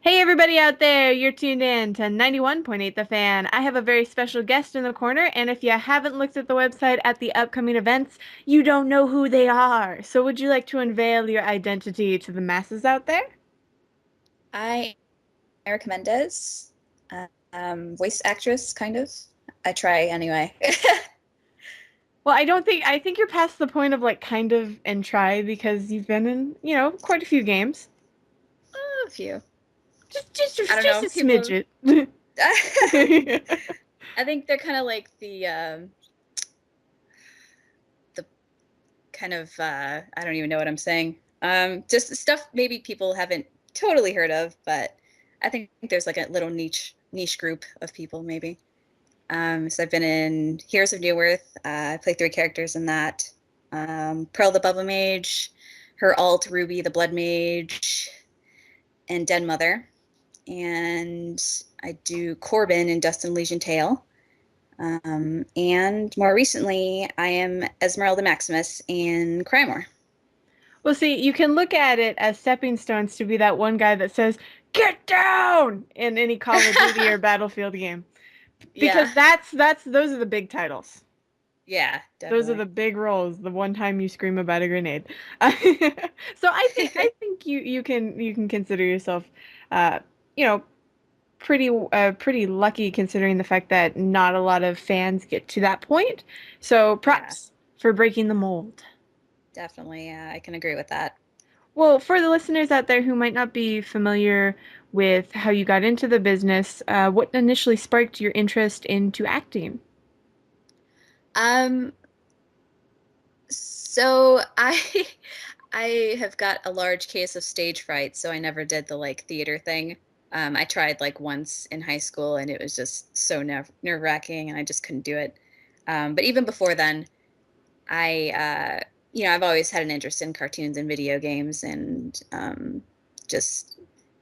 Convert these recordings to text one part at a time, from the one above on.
Hey everybody out there, you're tuned in to 91.8 The Fan. I have a very special guest in the corner, and if you haven't looked at the website at the upcoming events, you don't know who they are. So would you like to unveil your identity to the masses out there? I Erica Mendez, voice actress, kind of. I try anyway. Well, I think you're past the point of like kind of and try because you've been in, quite a few games. A few. Just just I just, don't just know. a People. smidget. I think they're kind of like the kind of I don't even know what I'm saying. Just stuff maybe people haven't totally heard of, but I think there's like a little niche group of people maybe. So I've been in Heroes of New Earth. I play three characters in that. Pearl the Bubble Mage, her alt Ruby the Blood Mage, and Den Mother. And I do Corbin in Dust and Legion Tale. And more recently, I am Esmeralda Maximus in Crymore. Well, see, you can look at it as stepping stones to be that one guy that says, "Get down!" in any Call of Duty or Battlefield game. Yeah, Because that's those are the big titles. yeah, Those are definitely. the big roles, the one time you scream about a grenade. So I think you can consider yourself uh, you know, pretty lucky considering the fact that not a lot of fans get to that point. So Yeah, props for breaking the mold. definitely. Yeah, I can agree with that. Well, for the listeners out there who might not be familiar with how you got into the business, what initially sparked your interest into acting? Um, so I I have got a large case of stage fright, so I never did the like theater thing. I tried like once in high school and it was just so nerve-wracking and I just couldn't do it. But even before then, I've always had an interest in cartoons and video games and just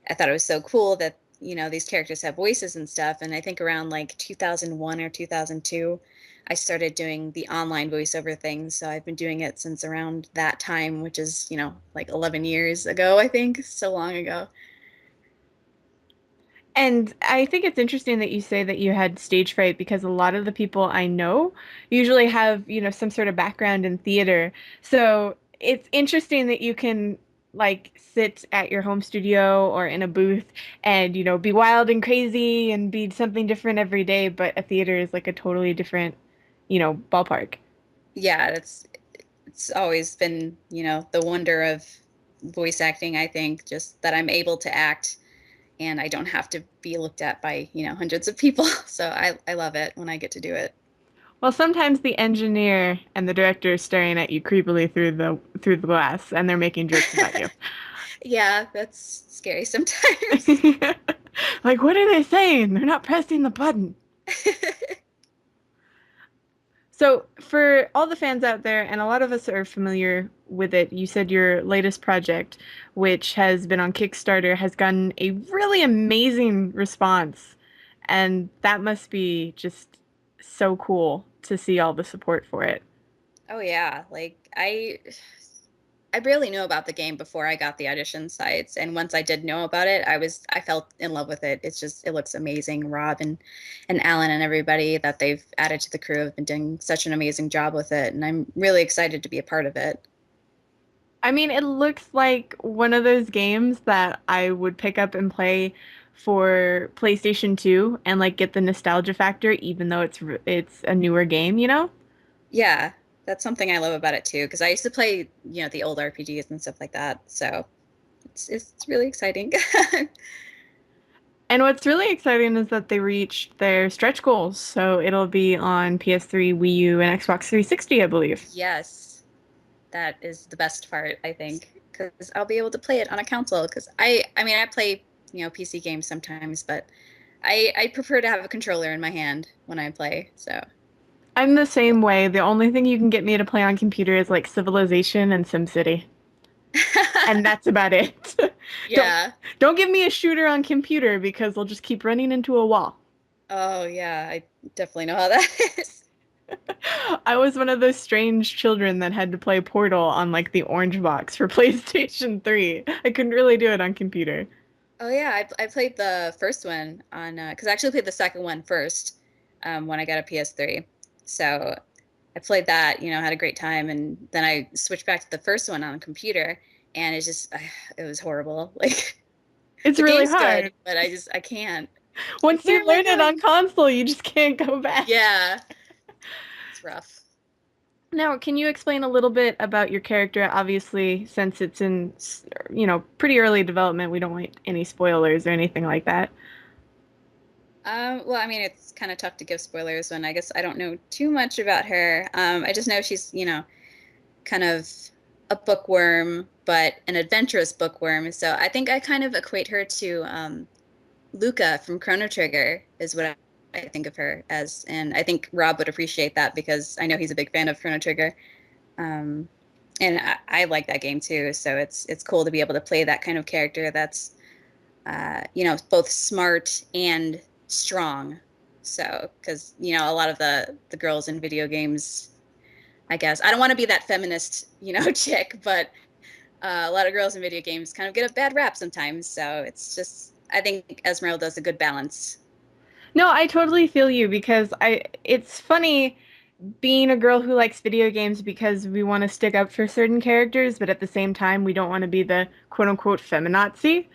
I thought it was so cool that, these characters have voices and stuff. And I think around like 2001 or 2002, I started doing the online voiceover thing. So I've been doing it since around that time, which is, like 11 years ago, I think, so long ago. And I think it's interesting that you say that you had stage fright because a lot of the people I know usually have, some sort of background in theater. So it's interesting that you can like sit at your home studio or in a booth and, be wild and crazy and be something different every day, but a theater is like a totally different, ballpark. Yeah, it's always been, the wonder of voice acting, I think, just that I'm able to act and I don't have to be looked at by, hundreds of people. So I love it when I get to do it. Well, sometimes the engineer and the director are staring at you creepily through the glass and they're making jokes about you. Yeah, that's scary sometimes. Like, what are they saying? They're not pressing the button. So, for all the fans out there, and a lot of us are familiar with it, you said your latest project, which has been on Kickstarter, has gotten a really amazing response. And that must be just so cool to see all the support for it. Oh yeah, like I barely knew about the game before I got the audition sites, and once I did know about it, I felt in love with it. It looks amazing. Rob and Alan and everybody that they've added to the crew have been doing such an amazing job with it, and I'm really excited to be a part of it. I mean, it looks like one of those games that I would pick up and play for PlayStation 2 and like get the nostalgia factor even though it's a newer game, you know? Yeah, that's something I love about it too, because I used to play, the old RPGs and stuff like that. So it's really exciting. And what's really exciting is that they reached their stretch goals. So it'll be on PS3, Wii U, and Xbox 360, I believe. Yes, that is the best part, I think, because I'll be able to play it on a console. Because I mean, I play, PC games sometimes, but I prefer to have a controller in my hand when I play. So, I'm the same way. The only thing you can get me to play on computer is like Civilization and SimCity. And that's about it. Don't yeah. don't give me a shooter on computer because I'll just keep running into a wall. Oh, yeah. I definitely know how that is. I was one of those strange children that had to play Portal on like the orange box for PlayStation 3. I couldn't really do it on computer. Oh yeah, I played the first one on because I actually played the second one first when I got a PS3. So I played that, had a great time, and then I switched back to the first one on a computer, and it just it was horrible. Like It's the really game's good, hard. but I can't. Like Once where you am I learn it on going? console, you just can't go back. Yeah, it's rough. Now, can you explain a little bit about your character? Obviously, since it's in, pretty early development, we don't want any spoilers or anything like that. Well, I mean, it's kind of tough to give spoilers when I guess I don't know too much about her. I just know she's, kind of a bookworm, but an adventurous bookworm. So I think I kind of equate her to Luca from Chrono Trigger, is what I think of her as. And I think Rob would appreciate that because I know he's a big fan of Chrono Trigger. Um, and I like that game too. So it's cool to be able to play that kind of character that's both smart and strong. So, because a lot of the girls in video games, I guess I don't want to be that feminist, chick, but a lot of girls in video games kind of get a bad rap sometimes. So it's just I think Esmeralda does a good balance. No, I totally feel you because it's funny being a girl who likes video games because we want to stick up for certain characters, but at the same time, we don't want to be the quote unquote feminazi.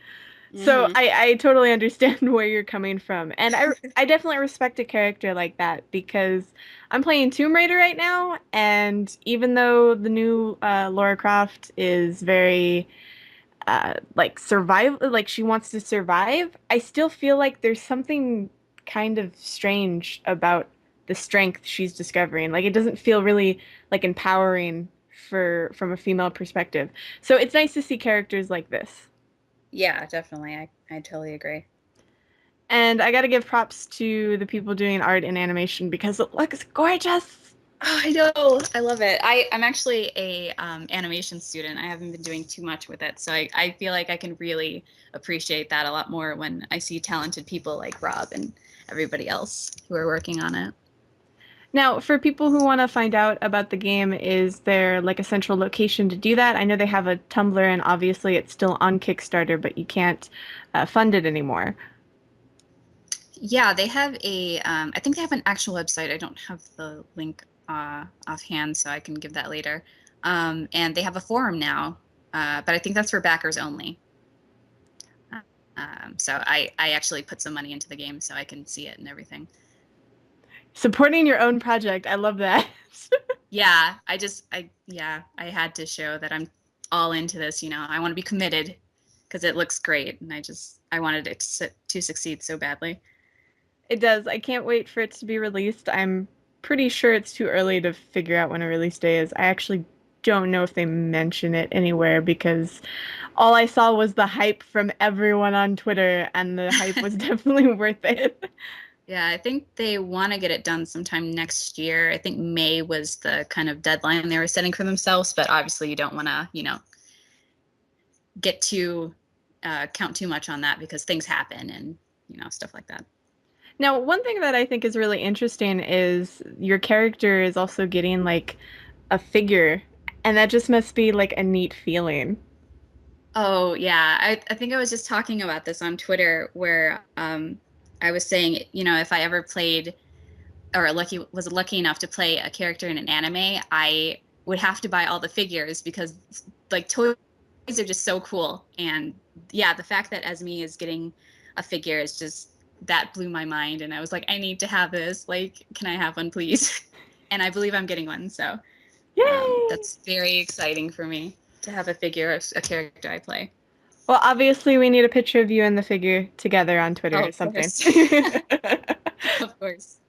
So Hmm. I totally understand where you're coming from. And I definitely respect a character like that because I'm playing Tomb Raider right now, and even though the new Lara Croft is very like survive like she wants to survive, I still feel like there's something kind of strange about the strength she's discovering. Like it doesn't feel really like empowering for from a female perspective. So it's nice to see characters like this. Yeah, definitely. I totally agree. And I got to give props to the people doing art and animation because it looks gorgeous. Oh, I know. I love it. I'm actually a animation student. I haven't been doing too much with it, so I feel like I can really appreciate that a lot more when I see talented people like Rob and everybody else who are working on it. Now, for people who want to find out about the game, is there like a central location to do that? I know they have a Tumblr, and obviously it's still on Kickstarter, but you can't fund it anymore. Yeah, they have a. I think they have an actual website. I don't have the link offhand, so I can give that later. And they have a forum now, but I think that's for backers only. So I actually put some money into the game so I can see it and everything. Supporting your own project, I love that. Yeah, yeah, I had to show that I'm all into this. I want to be committed because it looks great, and I wanted it to succeed so badly. It does. I can't wait for it to be released. I'm pretty sure it's too early to figure out when a release day is. I actually don't know if they mention it anywhere because all I saw was the hype from everyone on Twitter, and the hype was definitely worth it. Yeah, I think they want to get it done sometime next year. I think May was the kind of deadline they were setting for themselves, but obviously you don't want to, get too count too much on that because things happen and stuff like that. Now, one thing that I think is really interesting is your character is also getting like a figure, and that just must be like a neat feeling. Oh yeah, I think I was just talking about this on Twitter where I was saying, if I ever played or was lucky enough to play a character in an anime, I would have to buy all the figures because like toys are just so cool. And yeah, the fact that Esme is getting a figure is just that blew my mind. And I was like, I need to have this. Like, can I have one, please? And I believe I'm getting one. So Yay! that's very exciting for me to have a figure of a character I play. Well, obviously, we need a picture of you and the figure together on Twitter Oh, or of something. course. Of course.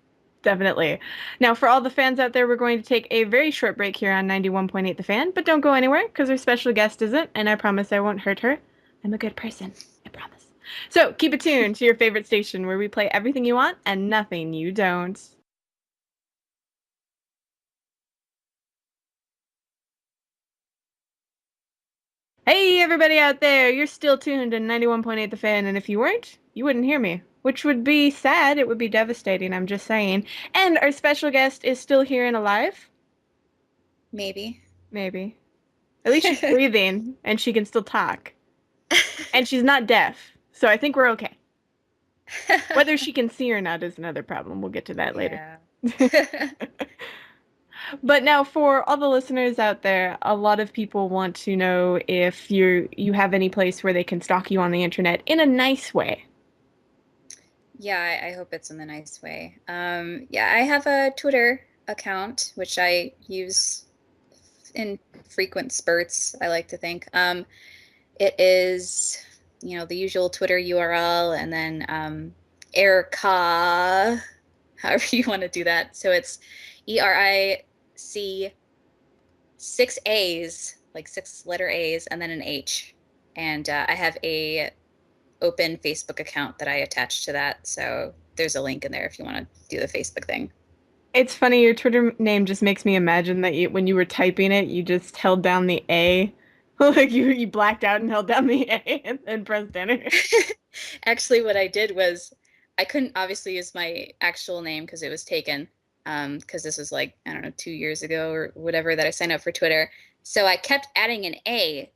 Definitely. Now, for all the fans out there, we're going to take a very short break here on 91.8 The Fan, but don't go anywhere because our special guest isn't, and I promise I won't hurt her. I'm a good person. I promise. So keep it tuned to your favorite station where we play everything you want and nothing you don't. Hey, everybody out there, you're still tuned to 91.8 The Fan, and if you weren't, you wouldn't hear me, which would be sad. It would be devastating, I'm just saying. And our special guest is still here and alive. Maybe. Maybe. At least she's breathing and she can still talk. And she's not deaf. So I think we're okay. Whether she can see or not is another problem. We'll get to that later. Yeah. But now for all the listeners out there, a lot of people want to know if you have any place where they can stalk you on the internet in a nice way. Yeah, I hope it's in the nice way. Yeah, I have a Twitter account, which I use in frequent spurts, I like to think. It is, the usual Twitter URL and then Erica, however you want to do that. So it's ERIC, six A's, like six letter A's, and then an H. And I have a open Facebook account that I attach to that. So there's a link in there if you want to do the Facebook thing. It's funny, your Twitter name just makes me imagine that when you were typing it, you just held down the A. Like you blacked out and held down the A and pressed enter. Actually, what I did was I couldn't obviously use my actual name because it was taken. Because this was like, I don't know, 2 years ago or whatever that I signed up for Twitter. So I kept adding an A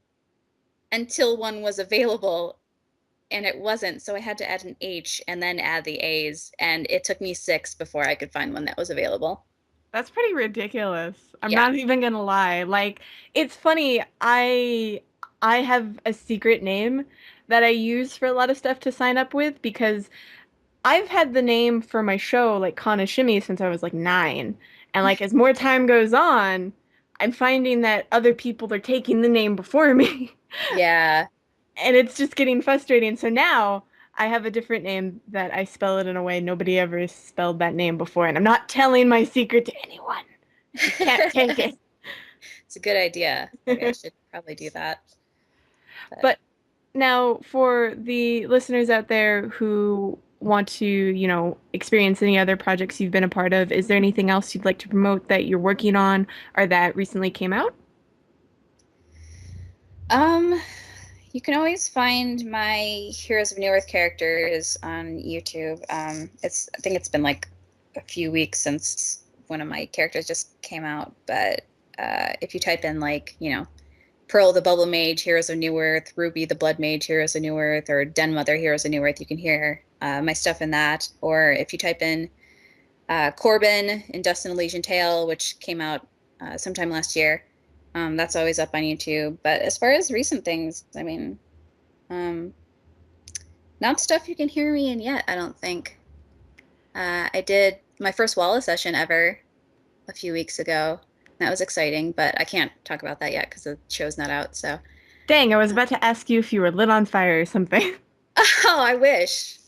until one was available and it wasn't. So I had to add an H and then add the A's. And it took me six before I could find one that was available. That's pretty ridiculous. I'm Yeah. not even gonna lie. Like, it's funny, I have a secret name that I use for a lot of stuff to sign up with because I've had the name for my show, like Kana since I was like 9. And like as more time goes on, I'm finding that other people are taking the name before me. Yeah. And it's just getting frustrating. So now I have a different name that I spell it in a way nobody ever spelled that name before. And I'm not telling my secret to anyone. You can't take it. It's a good idea. Maybe I should probably do that. But But now, for the listeners out there who want to, experience any other projects you've been a part of, is there anything else you'd like to promote that you're working on or that recently came out? um you can always find my Heroes of New Earth characters on YouTube. I think it's been like a few weeks since one of my characters just came out, but if you type in like, Pearl the Bubble Mage, Heroes of New Earth, Ruby the Blood Mage, Heroes of New Earth, or Den Mother, Heroes of New Earth, you can hear my stuff in that. Or if you type in Corbin in Dust and Elysian Tale, which came out sometime last year, that's always up on YouTube. But as far as recent things, I mean, um, not stuff you can hear me in yet, I don't think. I did my first Walla session ever a few weeks ago. That was exciting, but I can't talk about that yet because the show's not out. So, Dang, I was about to ask you if you were lit on fire or something. oh, I wish.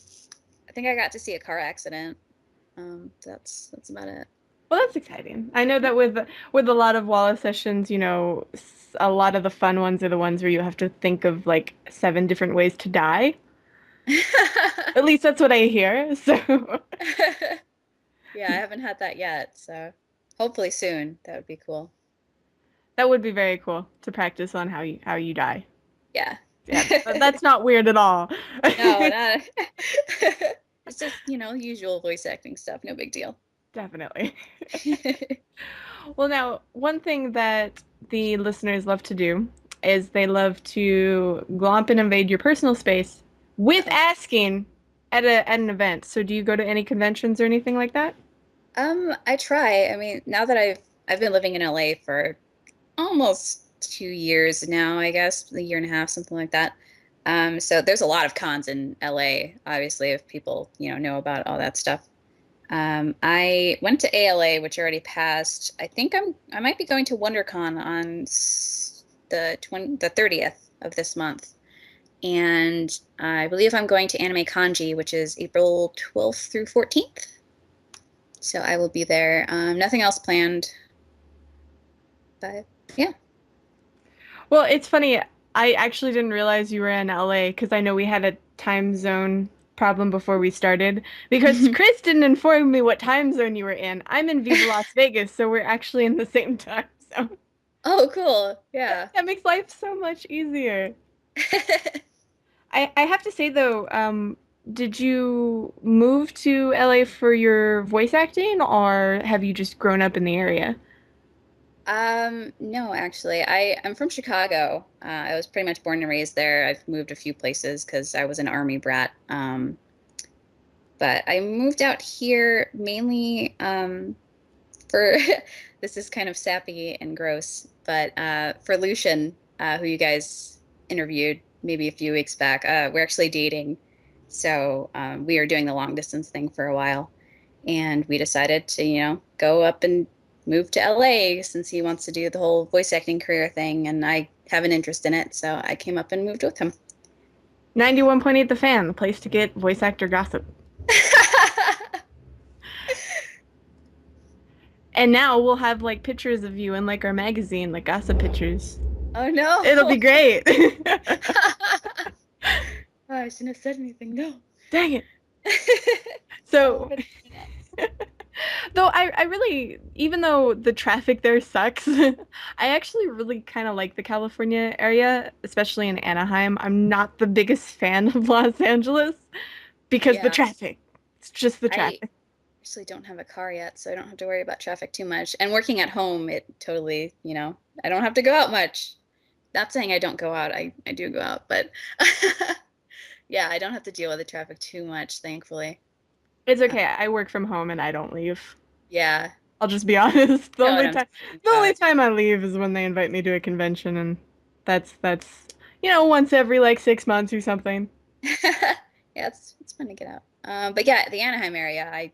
I think I got to see a car accident. That's about it. Well, that's exciting. I know that with a lot of Wallace sessions, a lot of the fun ones are the ones where you have to think of like 7 different ways to die. At least that's what I hear. So Yeah, I haven't had that yet, so hopefully soon. That would be cool. that would be very cool to practice on how you die. Yeah. Yeah, that's not weird at all. No, not. It's just, usual voice acting stuff. No big deal. Definitely. Well, now, one thing that the listeners love to do is they love to glomp and invade your personal space with Uh-oh. asking at an event. So do you go to any conventions or anything like that? I try. I mean, now that I've been living in LA for almost 2 years now, I guess, a year and a half, something like that. So there's a lot of cons in LA, obviously, if people, know about all that stuff. I went to ALA, which already passed. I think I might be going to WonderCon on the 30th of this month. And I believe I'm going to Anime Kanji, which is April 12th through 14th. So I will be there. Nothing else planned, but yeah. Well, it's funny. I actually didn't realize you were in LA because I know we had a time zone problem before we started because Chris didn't inform me what time zone you were in. I'm in Viva Las Vegas, so we're actually in the same time zone. Oh, cool. Yeah. That makes life so much easier. I have to say though, did you move to LA for your voice acting or have you just grown up in the area? No, actually, I'm from Chicago. I was pretty much born and raised there. I've moved a few places because I was an army brat. But I moved out here mainly for this is kind of sappy and gross, but for Lucian, who you guys interviewed maybe a few weeks back, we're actually dating. So we are doing the long distance thing for a while, and we decided to, go up and move to LA since he wants to do the whole voice acting career thing, and I have an interest in it, so I came up and moved with him. 91.8 The Fan, the place to get voice actor gossip. And now we'll have like pictures of you in like our magazine, like gossip pictures. Oh no. It'll be great. Oh, I shouldn't have said anything. No. Dang it. All So, of it. though I really, even though the traffic there sucks, I actually really kind of like the California area, especially in Anaheim. I'm not the biggest fan of Los Angeles because the Yeah, traffic. It's just the I traffic. actually don't have a car yet, so I don't have to worry about traffic too much. And working at home, it totally, I don't have to go out much. Not saying I don't go out, I do go out, but yeah, I don't have to deal with the traffic too much, thankfully. It's Uh, okay. I work from home and I don't leave. yeah, I'll just be honest. you know what I'm talking The only about. time I leave is when they invite me to a convention, and that's once every like 6 months or something. Yeah, it's fun to get out. But yeah, the Anaheim area,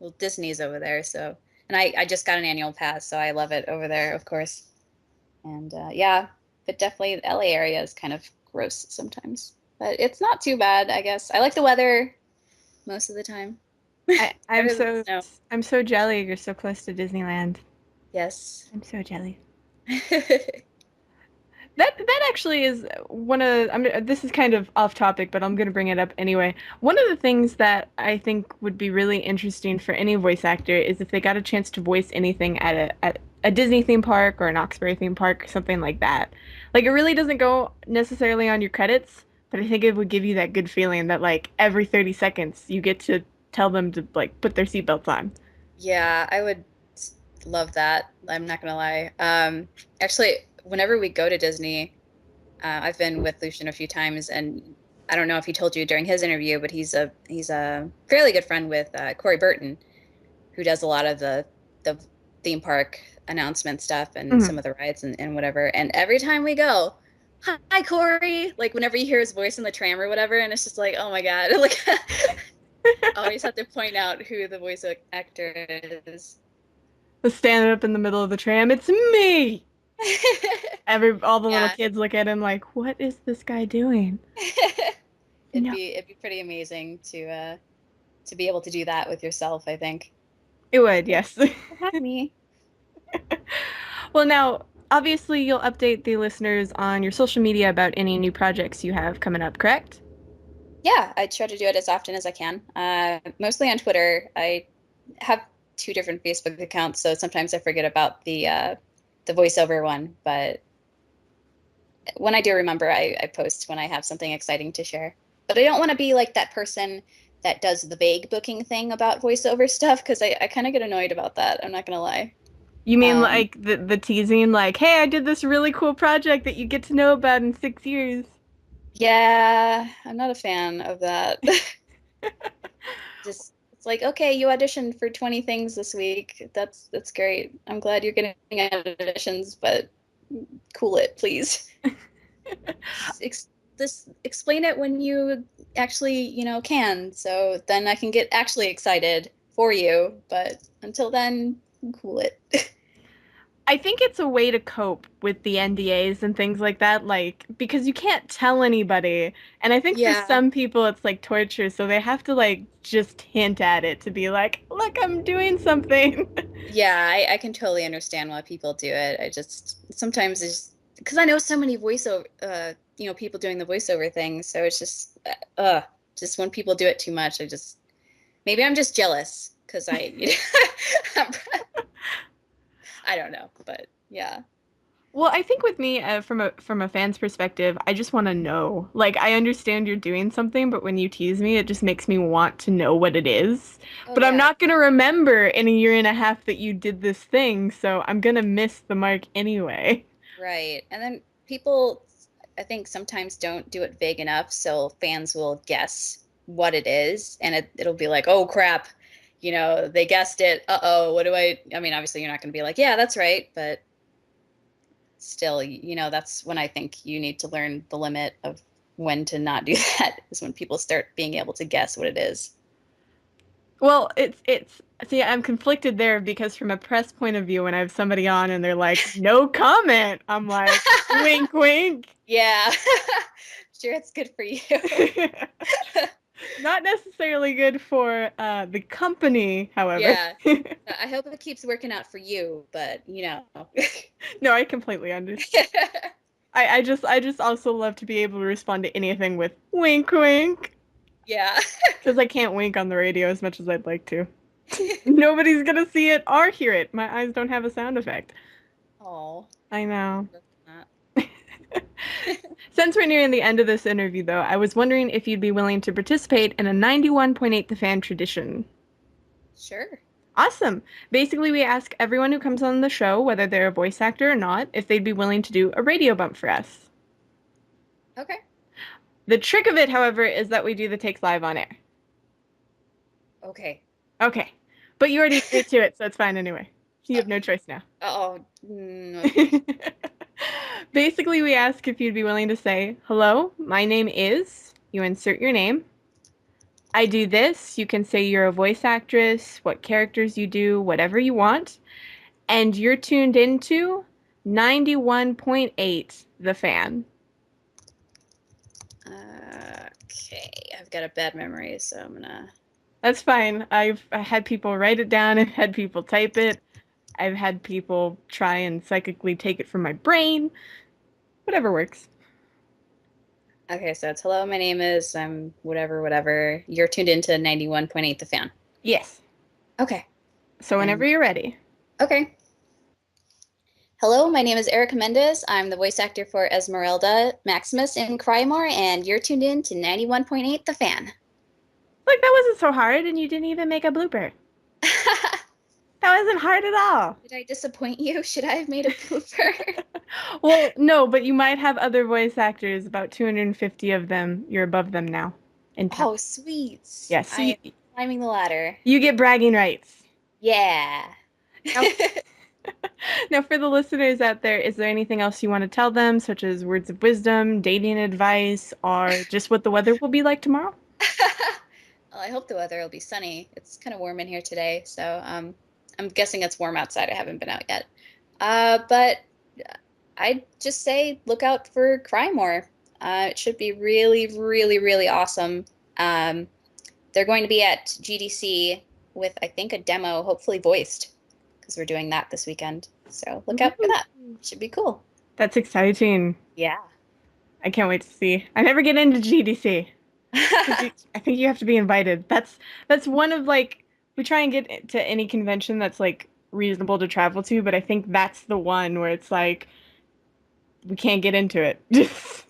well, Disney's over there, so and I just got an annual pass, so I love it over there, of course. And yeah, but definitely the LA area is kind of gross sometimes, but it's not too bad, I guess. I like the weather most of the time. I I'm Better than the so snow. I'm so jelly you're so close to Disneyland. Yes. I'm so jelly. That actually is one of this is kind of off topic, but I'm going to bring it up anyway. One of the things that I think would be really interesting for any voice actor is if they got a chance to voice anything at a Disney theme park or an Oxbury theme park or something like that. Like it really doesn't go necessarily on your credits, but I think it would give you that good feeling that like every 30 seconds you get to tell them to like put their seatbelts on. Yeah, I would love that. I'm not gonna lie. Actually, whenever we go to Disney, I've been with Lucian a few times, and I don't know if he told you during his interview, but he's a fairly good friend with Corey Burton, who does a lot of the theme park announcement stuff and Mhm. some of the rides and whatever. And every time we go, hi Corey, like whenever you hear his voice in the tram or whatever, and it's just like, oh my God, like always have to point out who the voice actor is. Standing up in the middle of the tram, it's me. All the little Yeah. kids look at him like, what is this guy doing? It'd No, be pretty amazing to be able to do that with yourself, I think. it would, Like, yes. have me. Well, now, obviously, you'll update the listeners on your social media about any new projects you have coming up, correct? Yeah, I try to do it as often as I can. Mostly on Twitter. I have two different Facebook accounts, so sometimes I forget about the voiceover one. But when I do remember, I post when I have something exciting to share. But I don't want to be like that person that does the vague booking thing about voiceover stuff because I kind of get annoyed about that. I'm not gonna lie. You mean Um, like the teasing, like, hey, I did this really cool project that you get to know about in 6 years? yeah, I'm not a fan of that. Just it's like, okay, you auditioned for 20 things this week. That's great. I'm glad you're getting auditions, but cool it, please. Just explain it when you actually, can. So then I can get actually excited for you. But until then, cool it. I think it's a way to cope with the NDAs and things like that, like, because you can't tell anybody. And I think for Yeah. some people it's like torture, so they have to like just hint at it to be like, look, I'm doing something. Yeah, I can totally understand why people do it. I just sometimes it's because I know so many voiceover, people doing the voiceover thing. So it's just when people do it too much, maybe I'm just jealous because I don't know, but yeah. Well, I think with me, from a fan's perspective, I just want to know. Like, I understand you're doing something, but when you tease me, it just makes me want to know what it is. Oh But I'm yeah, not gonna remember in a year and a half that you did this thing, so I'm gonna miss the mark anyway. right. And then people, I think sometimes don't do it vague enough, so fans will guess what it is, and it'll be like, oh crap, they guessed it. Uh-oh, what do I mean, obviously you're not going to be like, yeah, that's right, but still, that's when I think you need to learn the limit of when to not do that, is when people start being able to guess what it is. Well, it's see, I'm conflicted there because from a press point of view, when I have somebody on and they're like, "No comment," I'm like, "Wink, wink." Yeah. Sure, it's good for you. Not necessarily good for the company, however. Yeah. I hope it keeps working out for you, but No, I completely understand. I just also love to be able to respond to anything with wink, wink, Yeah. because I can't wink on the radio as much as I'd like to. Nobody's gonna see it or hear it. My eyes don't have a sound effect. Oh, I know. that. Since we're nearing the end of this interview, though, I was wondering if you'd be willing to participate in a 91.8 The Fan tradition. Sure. Awesome. Basically, we ask everyone who comes on the show, whether they're a voice actor or not, if they'd be willing to do a radio bump for us. Okay. The trick of it, however, is that we do the takes live on air. Okay. Okay. But you already agreed to it, so it's fine anyway. You Uh, have no choice now. oh, okay. Basically, we ask if you'd be willing to say, "Hello, my name is," you insert your name. "I do this." You can say you're a voice actress, what characters you do, whatever you want. And you're tuned into 91.8 The Fan. Okay. I've got a bad memory, so I'm gonna. That's fine. I've had people write it down, I've had people type it, I've had people try and psychically take it from my brain. Whatever works. Okay, so it's hello, my name is whatever, whatever. You're tuned into 91.8 The Fan. Yes. Okay. So whenever And you're ready. okay. Hello, my name is Erica Mendez. I'm the voice actor for Esmeralda Maximus in Crymore, and you're tuned in to 91.8 The Fan. Like, that wasn't so hard, and you didn't even make a blooper. That wasn't hard at all. Did I disappoint you? Should I have made a blooper? Well, no, but you might have other voice actors, about 250 of them. You're above them now in town. Oh, sweet. Yes, so I am climbing the ladder. you get bragging rights. Yeah. Now, now, for the listeners out there, is there anything else you want to tell them, such as words of wisdom, dating advice, or just what the weather will be like tomorrow? Well, I hope the weather will be sunny. It's kind of warm in here today, so I'm guessing it's warm outside. I haven't been out yet. But I'd just say look out for Crymore. It should be really, really, really awesome. Um, they're going to be at GDC with, I think, a demo, hopefully voiced, because we're doing that this weekend. So look out for that. Should be cool. That's exciting. Yeah. I can't wait to see. I never get into GDC. I think you have to be invited. That's one of like we try and get to any convention that's like reasonable to travel to, but I think that's the one where it's like we can't get into it.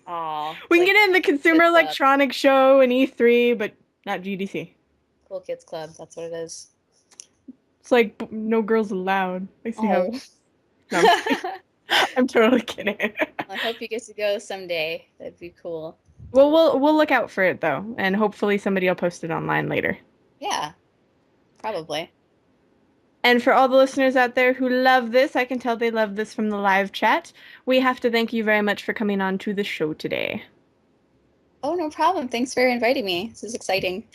Aw, it's We can like get in the Consumer Kids Club. Electronics Show and E3, but not GDC. Cool Kids Club. That's what it is. It's like no girls allowed. I see how. Oh. No, I'm totally kidding. I hope you get to go someday. That'd be cool. Well, we'll look out for it though, and hopefully somebody will post it online later. Yeah, probably. And for all the listeners out there who love this, I can tell they love this from the live chat. We have to thank you very much for coming on to the show today. Oh, no problem. Thanks for inviting me. This is exciting.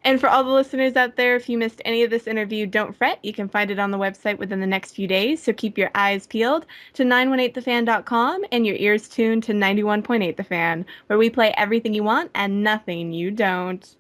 And for all the listeners out there, if you missed any of this interview, don't fret. You can find it on the website within the next few days. So keep your eyes peeled to 918thefan.com and your ears tuned to 91.8 The Fan, where we play everything you want and nothing you don't.